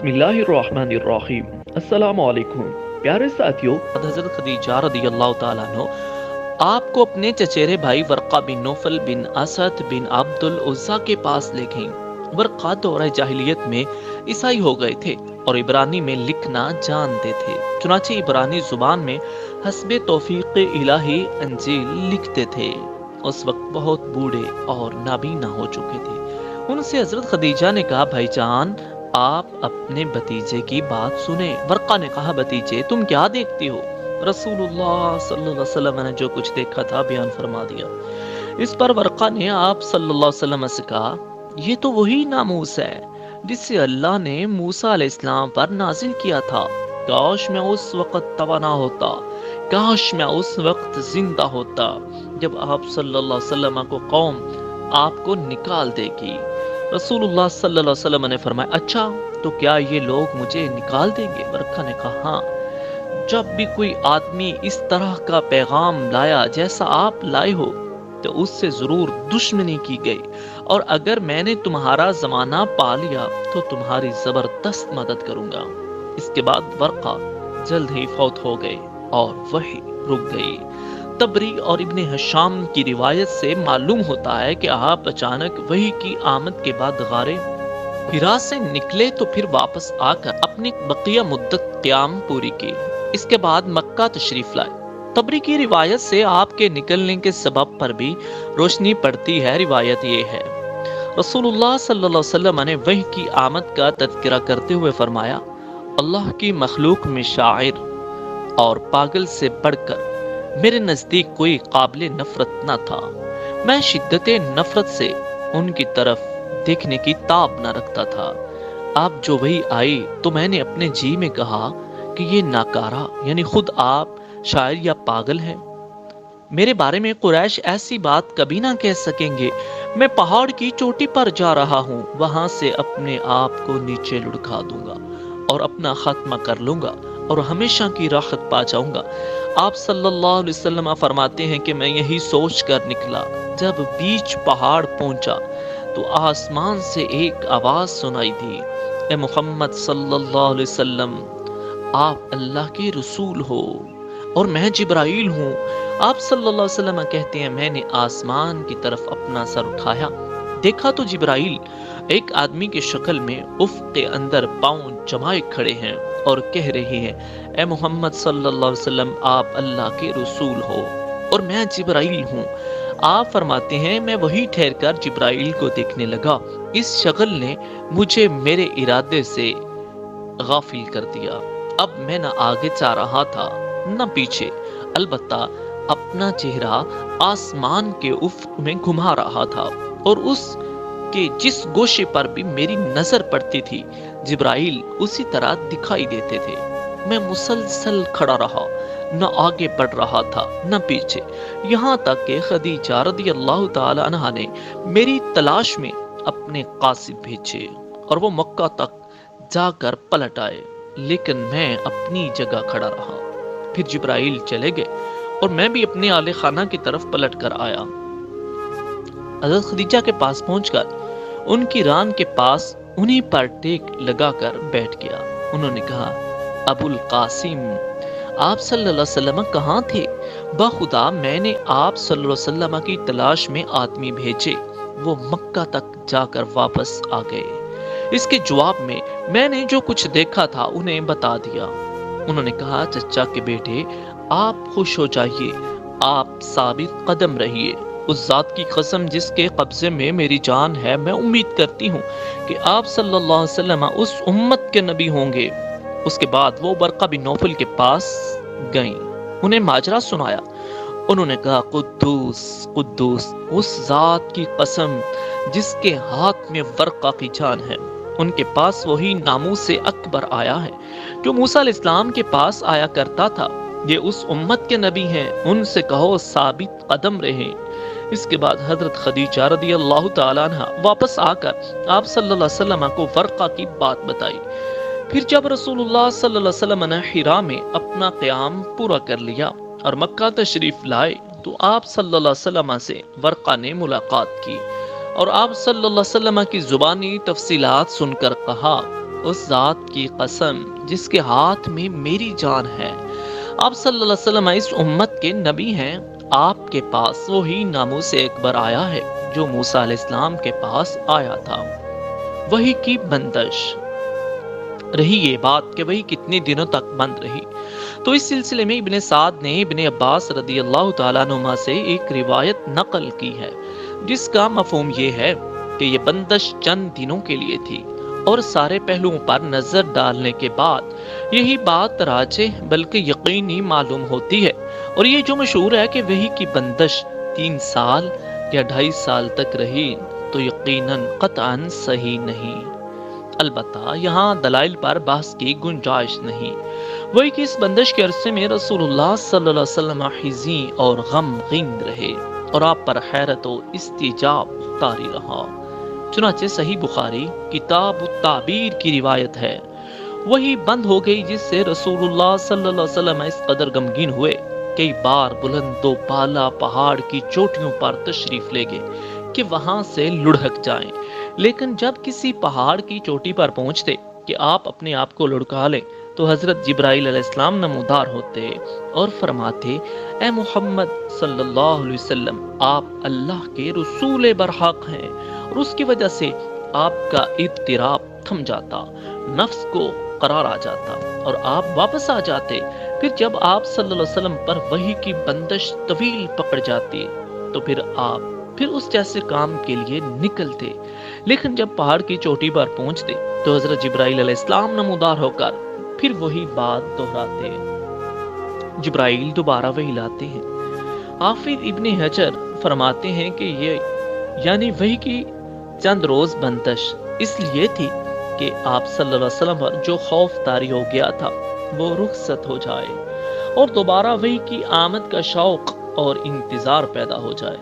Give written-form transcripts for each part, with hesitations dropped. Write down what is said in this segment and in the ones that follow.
بسم اللہ الرحمن الرحیم۔ السلام علیکم پیارے ساتھیوں، حضرت خدیجہ رضی اللہ تعالیٰ عنہ آپ کو اپنے چچیرے بھائی ورقہ بن نوفل بن اسد بن عبد العزا کے پاس لے گئیں۔ ورقہ دورہ جاہلیت میں عیسائی ہو گئے تھے اور عبرانی میں لکھنا جانتے تھے، چنانچہ عبرانی زبان میں حسب توفیق الہی انجیل لکھتے تھے۔ اس وقت بہت بوڑھے اور نابینا ہو چکے تھے۔ ان سے حضرت خدیجہ نے کہا، بھائی جان آپ اپنے بھتیجے کی بات سنیں۔ ورقہ نے کہا، بھتیجے تم کیا دیکھتی ہو؟ رسول اللہ صلی اللہ علیہ وسلم نے جو کچھ دیکھا تھا بیان فرما دیا۔ اس پر ورقہ نے آپ صلی اللہ علیہ وسلم سے کہا، یہ تو وہی ناموس ہے جس سے اللہ نے موسیٰ علیہ السلام پر نازل کیا تھا۔ کاش میں اس وقت توانا ہوتا، کاش میں اس وقت زندہ ہوتا جب آپ صلی اللہ علیہ وسلم کو قوم آپ کو نکال دے گی۔ رسول اللہ صلی اللہ علیہ وسلم نے فرمایا، اچھا تو کیا یہ لوگ مجھے نکال دیں گے؟ ورقہ نے کہا، ہاں، جب بھی کوئی آدمی اس طرح کا پیغام لایا جیسا آپ لائے ہو تو اس سے ضرور دشمنی کی گئی، اور اگر میں نے تمہارا زمانہ پا لیا تو تمہاری زبردست مدد کروں گا۔ اس کے بعد ورقہ جلد ہی فوت ہو گئے اور وحی رک گئی۔ تبری اور ابن ہشام کی روایت سے معلوم ہوتا ہے کہ آپ اچانک وحی کی آمد کے بعد غار حرا سے نکلے تو پھر واپس آ کر اپنی بقیہ مدت قیام پوری کی۔ اس کے بعد مکہ تشریف لائے۔ تبری کی روایت سے آپ کے نکلنے کے سبب پر بھی روشنی پڑتی ہے۔ روایت یہ ہے، رسول اللہ صلی اللہ علیہ وسلم نے وحی کی آمد کا تذکرہ کرتے ہوئے فرمایا، اللہ کی مخلوق میں شاعر اور پاگل سے بڑھ کر میرے نزدیک کوئی قابل نفرت نہ تھا۔ میں شدت نفرت سے ان کی طرف دیکھنے کی تاب نہ رکھتا تھا۔ آپ جو وہی آئی تو میں نے اپنے جی میں کہا کہ یہ ناکارہ، یعنی خود آپ شاعر یا پاگل ہیں۔ میرے بارے میں قریش ایسی بات کبھی نہ کہہ سکیں گے۔ میں پہاڑ کی چوٹی پر جا رہا ہوں، وہاں سے اپنے آپ کو نیچے لڑکا دوں گا اور اپنا خاتمہ کر لوں گا اور ہمیشہ کی راحت پا جاؤں گا۔ آپ صلی اللہ علیہ وسلم فرماتے ہیں کہ میں یہی سوچ کر نکلا، جب بیچ پہاڑ پہنچا تو آسمان سے ایک آواز سنائی دی، اے محمد صلی اللہ علیہ وسلم، آپ اللہ کے رسول ہو اور میں جبرائیل ہوں۔ آپ صلی اللہ علیہ وسلم کہتے ہیں، میں نے آسمان کی طرف اپنا سر اٹھایا، دیکھا تو جبرائیل ایک آدمی کی شکل میں افق کے اندر پاؤں جمائے کھڑے ہیں اور کہہ رہے ہیں، اے محمد صلی اللہ علیہ وسلم، آپ اللہ کے رسول ہو اور میں جبرائیل ہوں۔ آپ فرماتے ہیں، میں وہی ٹھہر کر جبرائیل کو دیکھنے لگا۔ اس شکل نے مجھے میرے ارادے سے غافل کر دیا۔ اب میں نہ آگے جا رہا تھا نہ پیچھے، البتہ اپنا چہرہ آسمان کے افق میں گھما رہا تھا، اور اس کہ جس گوشے پر بھی میری نظر پڑتی تھی جبرائیل اسی طرح دکھائی دیتے تھے۔ میں مسلسل کھڑا رہا، نہ آگے بڑھ رہا تھا نہ پیچھے، یہاں تک کہ خدیجہ رضی اللہ تعالی عنہا نے میری تلاش میں اپنے قاصد بھیجے اور وہ مکہ تک جا کر پلٹ آئے، لیکن میں اپنی جگہ کھڑا رہا۔ پھر جبرائیل چلے گئے اور میں بھی اپنے اہل خانہ کی طرف پلٹ کر آیا۔ حضرت خدیجہ کے پاس پہنچ کر ان کی ران کے پاس انہی پر ٹیک لگا کر بیٹھ گیا۔ انہوں نے کہا، ابو القاسم، آپ صلی اللہ علیہ وسلم کہاں تھے؟ بخدا میں نے آپ صلی اللہ علیہ وسلم کی تلاش میں آدمی بھیجے، وہ مکہ تک جا کر واپس آ گئے۔ اس کے جواب میں نے جو کچھ دیکھا تھا انہیں بتا دیا۔ انہوں نے کہا، چچا کے بیٹے، آپ خوش ہو جائیے، آپ ثابت قدم رہیے۔ اس ذات کی قسم جس کے قبضے میں میری جان ہے، میں امید کرتی ہوں کہ آپ صلی اللہ علیہ وسلم اس امت کے نبی ہوں گے۔ اس کے بعد وہ ورقہ بن نوفل کے پاس گئیں، انہیں ماجرا سنایا۔ انہوں نے کہا، قدوس قدوس، اس ذات کی قسم جس کے ہاتھ میں ورقہ کی جان ہے، ان کے پاس وہی ناموس اکبر آیا ہے جو موسیٰ علیہ السلام کے پاس آیا کرتا تھا۔ یہ اس امت کے نبی ہیں، ان سے کہو ثابت قدم رہیں۔ اس کے بعد حضرت خدیجہ رضی اللہ تعالیٰ عنہ واپس آ کر آپ صلی اللہ علیہ وسلم کو ورقہ کی بات بتائی۔ پھر جب رسول اللہ صلی اللہ علیہ وسلم نے حرا میں اپنا قیام پورا کر لیا اور مکہ تشریف لائے تو آپ صلی اللہ علیہ وسلم سے ورقہ نے ملاقات کی اور آپ صلی اللہ علیہ وسلم کی زبانی تفصیلات سن کر کہا، اس ذات کی قسم جس کے ہاتھ میں میری جان ہے، آپ صلی اللہ علیہ وسلم اس امت کے نبی ہیں۔ آپ کے پاس وہی ناموس اکبر آیا ہے جو موسیٰ علیہ السلام کے پاس آیا تھا۔ وہی کی بندش رہی یہ بات کہ وہی کتنے دنوں تک بند رہی، تو اس سلسلے میں ابن سعد نے ابن عباس رضی اللہ تعالیٰ عنہما سے ایک روایت نقل کی ہے جس کا مفہوم یہ ہے کہ یہ بندش چند دنوں کے لیے تھی، اور سارے پہلوؤں پر نظر ڈالنے کے بعد یہی بات راجح بلکہ یقینی معلوم ہوتی ہے، اور یہ جو مشہور ہے کہ وہی کی بندش 3 سال یا 2.5 سال تک رہی، تو یقیناً قطعاً صحیح نہیں۔ البتہ یہاں دلائل پر بحث کی گنجائش نہیں۔ وہی کہ اس بندش کے عرصے میں رسول اللہ صلی اللہ علیہ وسلم حزین اور غمگین رہے، اور آپ پر حیرت و استجاب طاری رہا۔ چنانچہ صحیح بخاری کتاب التعبیر کی روایت ہے، وہی بند ہو گئی جس سے رسول اللہ صلی اللہ علیہ وسلم اس قدر غمگین ہوئے، کئی بار بلند و بالا پہاڑ کی چوٹیوں پر تشریف لے گئے کہ وہاں سے لڑھک جائیں، لیکن جب کسی پہاڑ کی چوٹی پر پہنچتے کہ آپ اپنے آپ کو لڑکا لیں تو حضرت جبرائیل علیہ السلام نمودار ہوتے اور فرماتے، اے محمد صلی اللہ علیہ وسلم، آپ اللہ کے رسول برحق ہیں، اور اس کی وجہ سے آپ کا اضطراب تھم جاتا، نفس کو قرار آ جاتا اور آپ واپس آ جاتے۔ پھر جب آپ صلی اللہ علیہ وسلم پر وحی کی بندش طویل پکڑ جاتی تو پھر آپ اس جیسے کام کے لیے نکلتے، لیکن جب پہاڑ کی چوٹی پر پہنچتے تو حضرت جبرائیل علیہ السلام نمودار ہو کر پھر وہی بات دہراتے۔ جبرائیل دوبارہ وہی لاتے ہیں۔ حافظ ابن حجر فرماتے ہیں کہ یہ یعنی وہی کی چند روز بندش اس لیے تھی کہ آپ صلی اللہ علیہ وسلم پر جو خوف طاری ہو گیا تھا وہ رخصت ہو جائے، اور دوبارہ وہی کی آمد کا شوق اور انتظار پیدا ہو جائے۔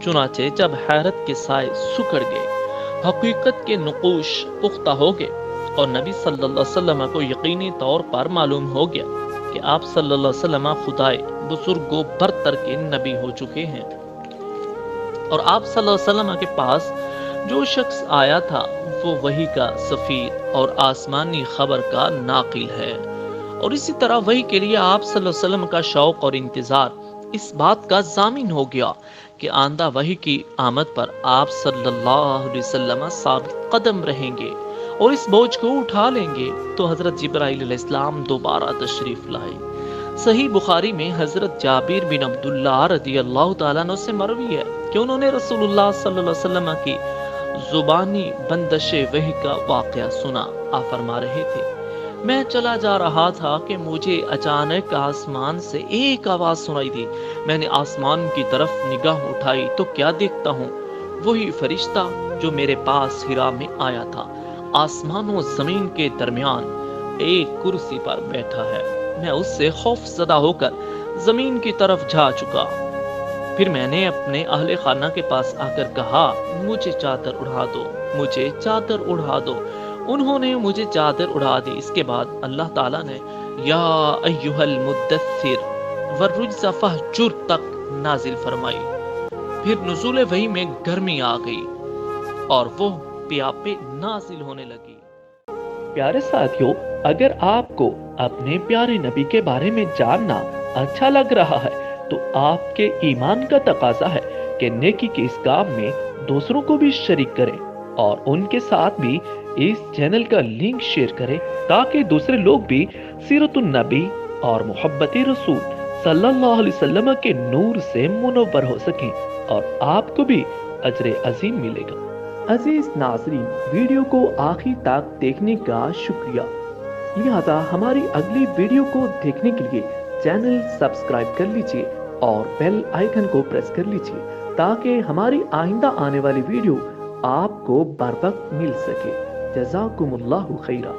چنانچہ جب حیرت کے سائے سکڑ گئے، حقیقت کے نقوش پختہ ہو گئے، اور نبی صلی اللہ علیہ وسلم کو یقینی طور پر معلوم ہو گیا کہ آپ صلی اللہ علیہ وسلم خدائے بزرگ و برتر کے نبی ہو چکے ہیں، اور آپ صلی اللہ علیہ وسلم کے پاس جو شخص آیا تھا وہ وحی کا سفیر اور آسمانی خبر کا ناقل ہے، اور اسی طرح وحی کے لیے آپ صلی اللہ علیہ وسلم کا شوق اور انتظار اس بات کا ضامن ہو گیا کہ آئندہ وحی کی آمد پر آپ صلی اللہ علیہ وسلم ثابت قدم رہیں گے اور اس بوجھ کو اٹھا لیں گے۔ تو حضرت جبرائیل علیہ السلام دوبارہ تشریف لائے۔ صحیح بخاری میں حضرت جابر بن عبداللہ رضی اللہ تعالیٰ عنہ سے مروی ہے کہ انہوں نے رسول اللہ صلی اللہ علیہ وسلم کی زبانی بندش وحی کا واقعہ سنا۔ آپ فرما رہے تھے، میں چلا جا رہا تھا کہ مجھے اچانک آسمان سے ایک آواز سنائی دی۔ میں نے آسمان کی طرف نگاہ اٹھائی تو کیا دیکھتا ہوں، وہی فرشتہ جو میرے پاس ہرا میں آیا تھا، آسمان و زمین کے درمیان ایک کرسی پر بیٹھا ہے۔ میں اس سے خوف زدہ ہو کر زمین کی طرف جا چکا۔ پھر میں نے اپنے اہل خانہ کے پاس آ کر کہا، مجھے چادر اڑا دو، مجھے چادر اڑا دو۔ انہوں نے مجھے چادر اڑا دی۔ اس کے بعد اللہ تعالیٰ نے یا ایھا المدثر والرجز فہجر تک نازل فرمائی۔ پھر نزول وحی میں گرمی آ گئی اور وہ پیاپے نازل ہونے لگی۔ پیارے ساتھیوں، اگر آپ کو اپنے پیارے نبی کے بارے میں جاننا اچھا لگ رہا ہے تو آپ کے ایمان کا تقاضا ہے کہ نیکی کے اس کام میں دوسروں کو بھی شریک کریں اور ان کے ساتھ بھی اس چینل کا لنک شیئر کریں تاکہ دوسرے لوگ بھی سیرت النبی اور محبت رسول صلی اللہ علیہ وسلم کے نور سے منور ہو سکیں اور آپ کو بھی اجر عظیم ملے گا۔ عزیز ناظرین، ویڈیو کو آخر تک دیکھنے کا شکریہ۔ لہذا ہماری اگلی ویڈیو کو دیکھنے کے لیے چینل سبسکرائب کر لیجئے اور بیل آئیکن کو پریس کر لیجئے تاکہ ہماری آئندہ آنے والی ویڈیو آپ کو بر وقت مل سکے۔ جزاکم اللہ خیرہ۔